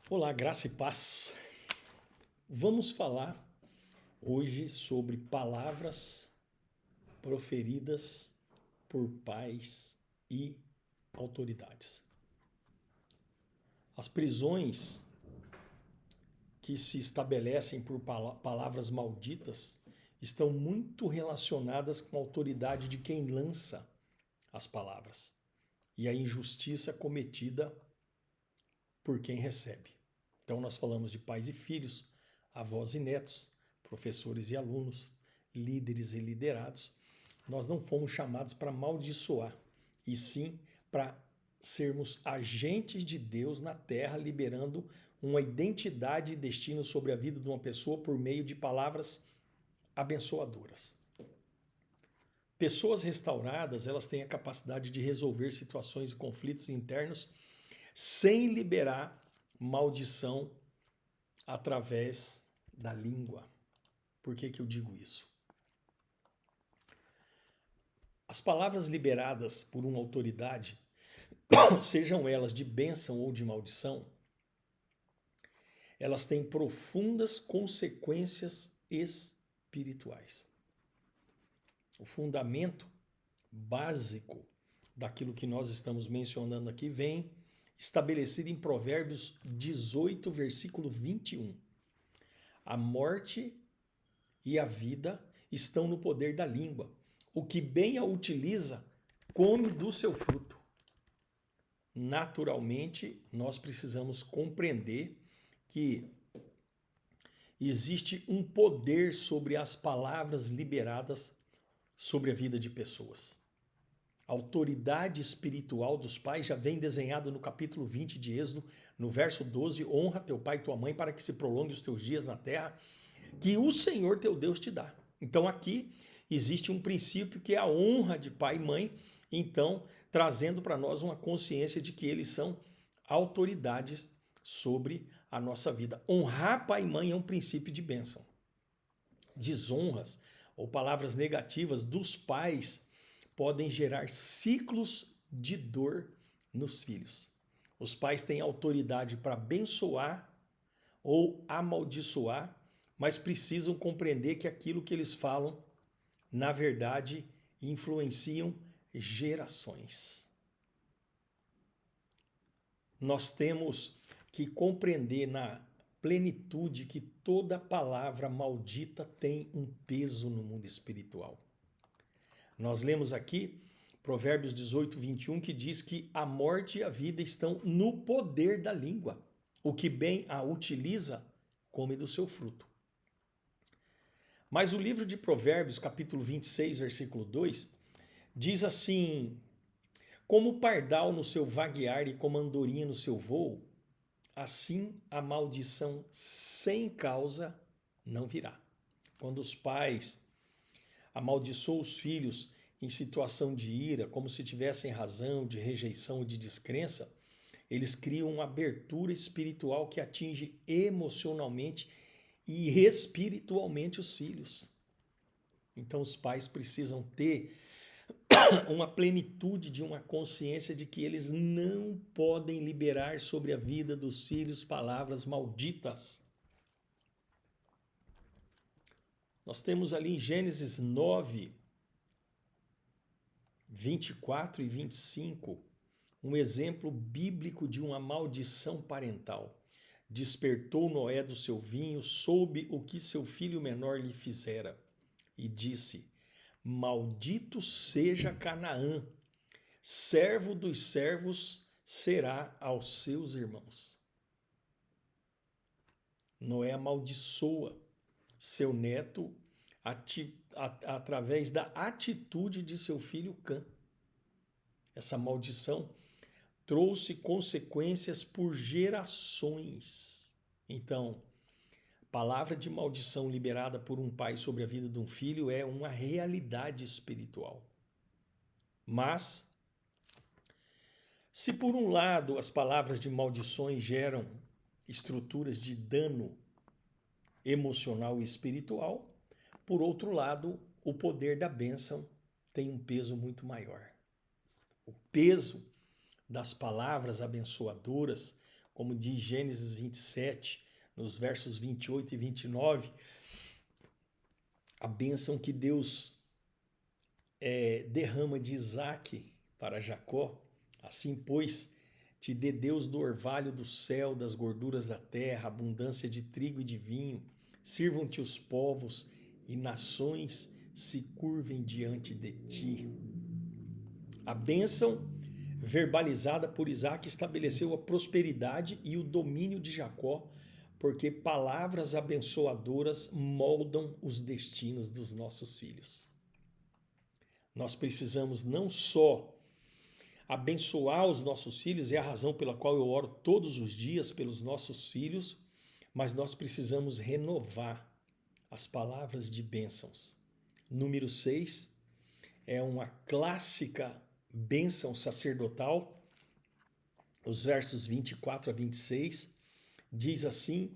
Olá, graça e paz. Vamos falar hoje sobre palavras proferidas por pais e autoridades. As prisões que se estabelecem por palavras malditas estão muito relacionadas com a autoridade de quem lança as palavras e a injustiça cometida por quem recebe. Então, nós falamos de pais e filhos, avós e netos, professores e alunos, líderes e liderados. Nós não fomos chamados para amaldiçoar, e sim para sermos agentes de Deus na terra, liberando uma identidade e destino sobre a vida de uma pessoa por meio de palavras abençoadoras. Pessoas restauradas, elas têm a capacidade de resolver situações e conflitos internos sem liberar maldição através da língua. Por que eu digo isso? As palavras liberadas por uma autoridade, sejam elas de bênção ou de maldição, elas têm profundas consequências espirituais. O fundamento básico daquilo que nós estamos mencionando aqui vem estabelecido em Provérbios 18, versículo 21. A morte e a vida estão no poder da língua. O que bem a utiliza, come do seu fruto. Naturalmente, nós precisamos compreender que existe um poder sobre as palavras liberadas sobre a vida de pessoas. A autoridade espiritual dos pais já vem desenhado no capítulo 20 de Êxodo, no verso 12, honra teu pai e tua mãe para que se prolongue os teus dias na terra, que o Senhor teu Deus te dá. Então aqui existe um princípio que é a honra de pai e mãe, então trazendo para nós uma consciência de que eles são autoridades sobre a nossa vida. Honrar pai e mãe é um princípio de bênção. Desonras ou palavras negativas dos pais podem gerar ciclos de dor nos filhos. Os pais têm autoridade para abençoar ou amaldiçoar, mas precisam compreender que aquilo que eles falam, na verdade, influenciam gerações. Nós temos que compreender na plenitude que toda palavra maldita tem um peso no mundo espiritual. Nós lemos aqui Provérbios 18, 21, que diz que a morte e a vida estão no poder da língua. O que bem a utiliza, come do seu fruto. Mas o livro de Provérbios, capítulo 26, versículo 2, diz assim: como o pardal no seu vaguear e como a andorinha no seu voo, assim a maldição sem causa não virá. Quando os pais amaldiçoam os filhos em situação de ira, como se tivessem razão, de rejeição ou de descrença, eles criam uma abertura espiritual que atinge emocionalmente e espiritualmente os filhos. Então os pais precisam ter uma plenitude de uma consciência de que eles não podem liberar sobre a vida dos filhos palavras malditas. Nós temos ali em Gênesis 9, 24 e 25, um exemplo bíblico de uma maldição parental. Despertou Noé do seu vinho, soube o que seu filho menor lhe fizera, e disse: maldito seja Canaã, servo dos servos será aos seus irmãos. Noé amaldiçoa seu neto através da atitude de seu filho Cã. Essa maldição trouxe consequências por gerações. Então, palavra de maldição liberada por um pai sobre a vida de um filho é uma realidade espiritual. Mas, se por um lado as palavras de maldições geram estruturas de dano emocional e espiritual, por outro lado, o poder da bênção tem um peso muito maior. O peso das palavras abençoadoras como diz Gênesis 27, nos versos 28 e 29, a bênção que Deus derrama de Isaque para Jacó. Assim, pois, te dê Deus do orvalho do céu, das gorduras da terra, abundância de trigo e de vinho, sirvam-te os povos e nações se curvem diante de ti. A bênção verbalizada por Isaque estabeleceu a prosperidade e o domínio de Jacó, porque palavras abençoadoras moldam os destinos dos nossos filhos. Nós precisamos não só abençoar os nossos filhos, é a razão pela qual eu oro todos os dias pelos nossos filhos, mas nós precisamos renovar as palavras de bênçãos. Número 6 é uma clássica bênção sacerdotal, os versos 24 a 26, diz assim: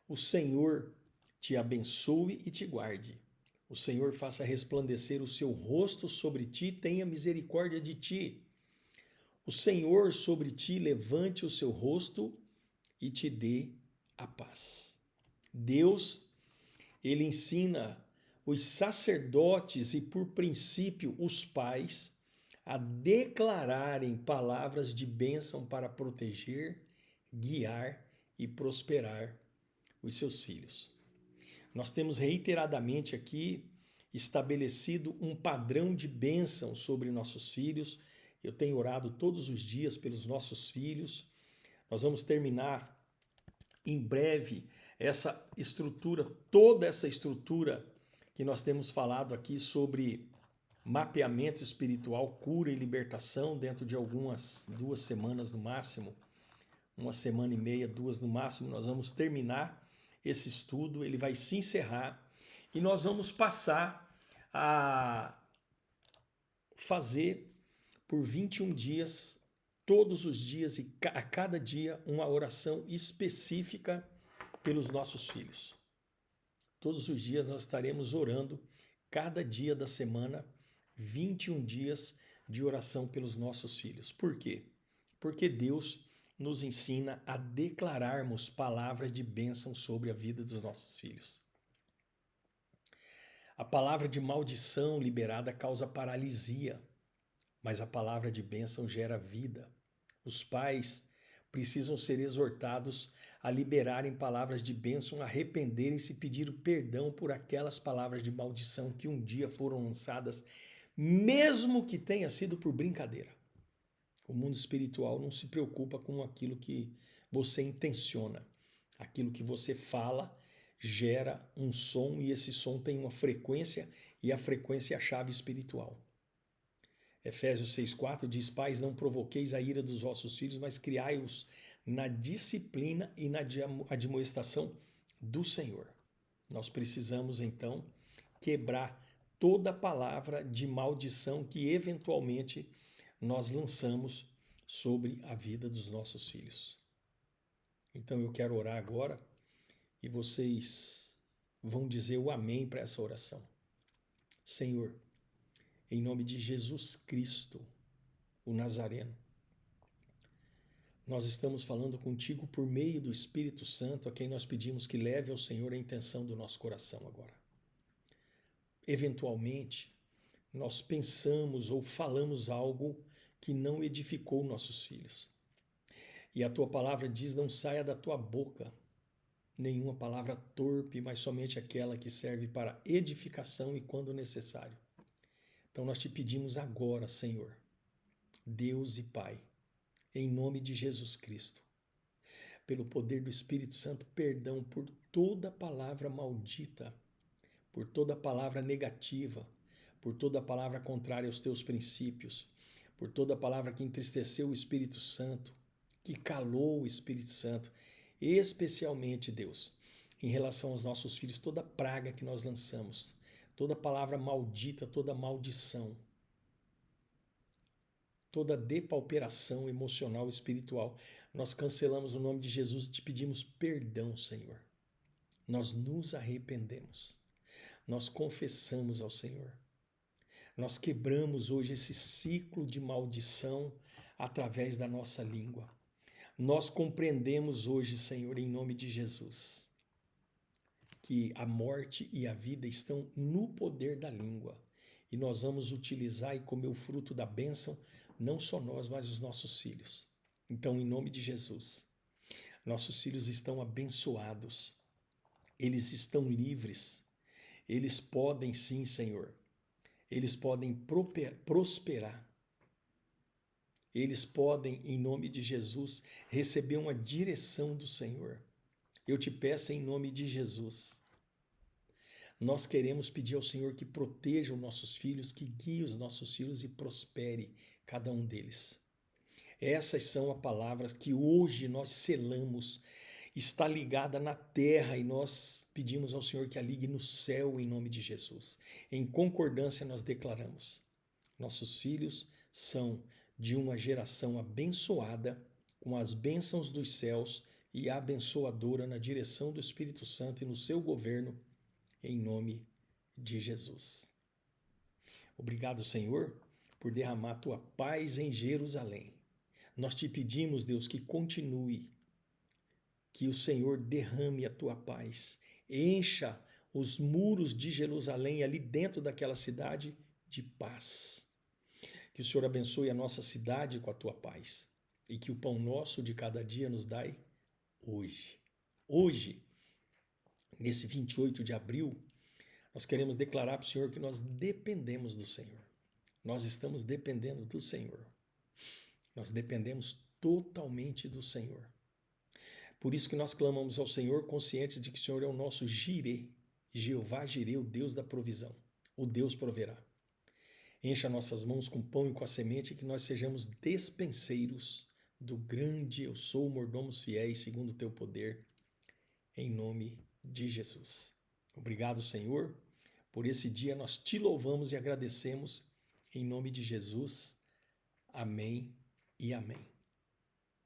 o Senhor te abençoe e te guarde. O Senhor faça resplandecer o seu rosto sobre ti, tenha misericórdia de ti. O Senhor sobre ti levante o seu rosto e te dê a paz. Deus, ele ensina os sacerdotes e, por princípio, os pais a declararem palavras de bênção para proteger, guiar e prosperar os seus filhos. Nós temos reiteradamente aqui estabelecido um padrão de bênção sobre nossos filhos. Eu tenho orado todos os dias pelos nossos filhos. Nós vamos terminar em breve essa estrutura, toda essa estrutura que nós temos falado aqui sobre mapeamento espiritual, cura e libertação dentro de algumas 2 semanas no máximo, 1 semana e meia, 2 no máximo. Nós vamos terminar esse estudo, ele vai se encerrar e nós vamos passar a fazer por 21 dias, todos os dias e a cada dia, uma oração específica pelos nossos filhos. Todos os dias nós estaremos orando, cada dia da semana, 21 dias de oração pelos nossos filhos. Por quê? Porque Deus nos ensina a declararmos palavras de bênção sobre a vida dos nossos filhos. A palavra de maldição liberada causa paralisia, mas a palavra de bênção gera vida. Os pais precisam ser exortados a liberarem palavras de bênção, arrependerem-se e pedir perdão por aquelas palavras de maldição que um dia foram lançadas, mesmo que tenha sido por brincadeira. O mundo espiritual não se preocupa com aquilo que você intenciona. Aquilo que você fala gera um som e esse som tem uma frequência e a frequência é a chave espiritual. Efésios 6,4 diz: pais, não provoqueis a ira dos vossos filhos, mas criai-os na disciplina e na admoestação do Senhor. Nós precisamos, então, quebrar toda palavra de maldição que eventualmente nós lançamos sobre a vida dos nossos filhos. Então eu quero orar agora e vocês vão dizer o amém para essa oração. Senhor, em nome de Jesus Cristo, o Nazareno, nós estamos falando contigo por meio do Espírito Santo, a quem nós pedimos que leve ao Senhor a intenção do nosso coração agora. Eventualmente, nós pensamos ou falamos algo que não edificou nossos filhos. E a tua palavra diz: não saia da tua boca nenhuma palavra torpe, mas somente aquela que serve para edificação e quando necessário. Então nós te pedimos agora, Senhor, Deus e Pai, em nome de Jesus Cristo, pelo poder do Espírito Santo, perdão por toda palavra maldita, por toda palavra negativa, por toda palavra contrária aos teus princípios, por toda palavra que entristeceu o Espírito Santo, que calou o Espírito Santo, especialmente, Deus, em relação aos nossos filhos, toda praga que nós lançamos, toda palavra maldita, toda maldição, toda depauperação emocional e espiritual, nós cancelamos o nome de Jesus e te pedimos perdão, Senhor. Nós nos arrependemos, nós confessamos ao Senhor. Nós quebramos hoje esse ciclo de maldição através da nossa língua. Nós compreendemos hoje, Senhor, em nome de Jesus, que a morte e a vida estão no poder da língua. E nós vamos utilizar e comer o fruto da bênção, não só nós, mas os nossos filhos. Então, em nome de Jesus, nossos filhos estão abençoados, eles estão livres, eles podem sim, Senhor, eles podem prosperar, eles podem, em nome de Jesus, receber uma direção do Senhor. Eu te peço em nome de Jesus. Nós queremos pedir ao Senhor que proteja os nossos filhos, que guie os nossos filhos e prospere cada um deles. Essas são as palavras que hoje nós selamos, está ligada na terra e nós pedimos ao Senhor que a ligue no céu em nome de Jesus. Em concordância nós declaramos, nossos filhos são de uma geração abençoada, com as bênçãos dos céus e abençoadora na direção do Espírito Santo e no seu governo, em nome de Jesus. Obrigado, Senhor, por derramar a tua paz em Jerusalém. Nós te pedimos, Deus, que continue, que o Senhor derrame a tua paz, encha os muros de Jerusalém ali dentro daquela cidade de paz. Que o Senhor abençoe a nossa cidade com a tua paz e que o pão nosso de cada dia nos dai hoje. Hoje, nesse 28 de abril, nós queremos declarar para o Senhor que nós dependemos do Senhor. Nós estamos dependendo do Senhor. Nós dependemos totalmente do Senhor. Por isso que nós clamamos ao Senhor, conscientes de que o Senhor é o nosso Jirê, Jeová Jirê, o Deus da provisão. O Deus proverá. Encha nossas mãos com pão e com a semente e que nós sejamos despenseiros do grande eu sou, mordomos fiéis, segundo o teu poder, em nome de Jesus. Obrigado, Senhor, por esse dia nós te louvamos e agradecemos em nome de Jesus. Amém e amém.